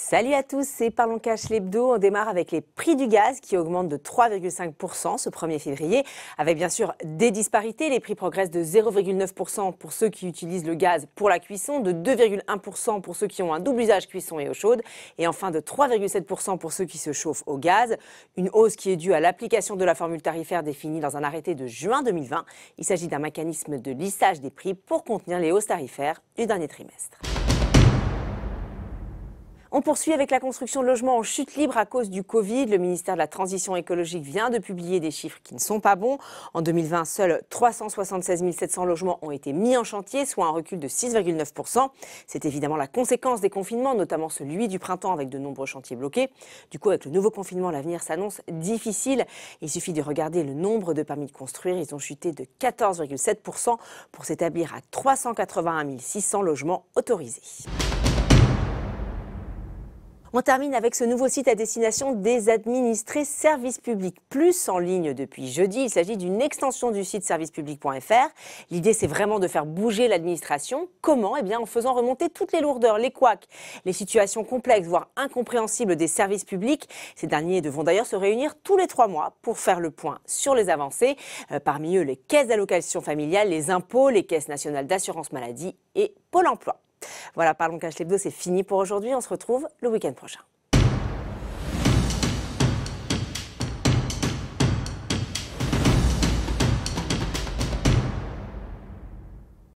Salut à tous, c'est Parlons Cash l'hebdo. On démarre avec les prix du gaz qui augmentent de 3,5% ce 1er février. Avec bien sûr des disparités, les prix progressent de 0,9% pour ceux qui utilisent le gaz pour la cuisson, de 2,1% pour ceux qui ont un double usage cuisson et eau chaude, et enfin de 3,7% pour ceux qui se chauffent au gaz. Une hausse qui est due à l'application de la formule tarifaire définie dans un arrêté de juin 2020. Il s'agit d'un mécanisme de lissage des prix pour contenir les hausses tarifaires du dernier trimestre. On poursuit avec la construction de logements en chute libre à cause du Covid. Le ministère de la Transition écologique vient de publier des chiffres qui ne sont pas bons. En 2020, seuls 376 700 logements ont été mis en chantier, soit un recul de 6,9%. C'est évidemment la conséquence des confinements, notamment celui du printemps avec de nombreux chantiers bloqués. Du coup, avec le nouveau confinement, l'avenir s'annonce difficile. Il suffit de regarder le nombre de permis de construire. Ils ont chuté de 14,7% pour s'établir à 381 600 logements autorisés. On termine avec ce nouveau site à destination des administrés Service Public Plus en ligne depuis jeudi. Il s'agit d'une extension du site servicepublic.fr. L'idée, c'est vraiment de faire bouger l'administration. Comment ? Eh bien, en faisant remonter toutes les lourdeurs, les couacs, les situations complexes, voire incompréhensibles des services publics. Ces derniers devront d'ailleurs se réunir tous les 3 mois pour faire le point sur les avancées. Parmi eux, les caisses d'allocation familiale, les impôts, les caisses nationales d'assurance maladie et Pôle emploi. Voilà, Parlons Cash l'hebdo, c'est fini pour aujourd'hui. On se retrouve le week-end prochain.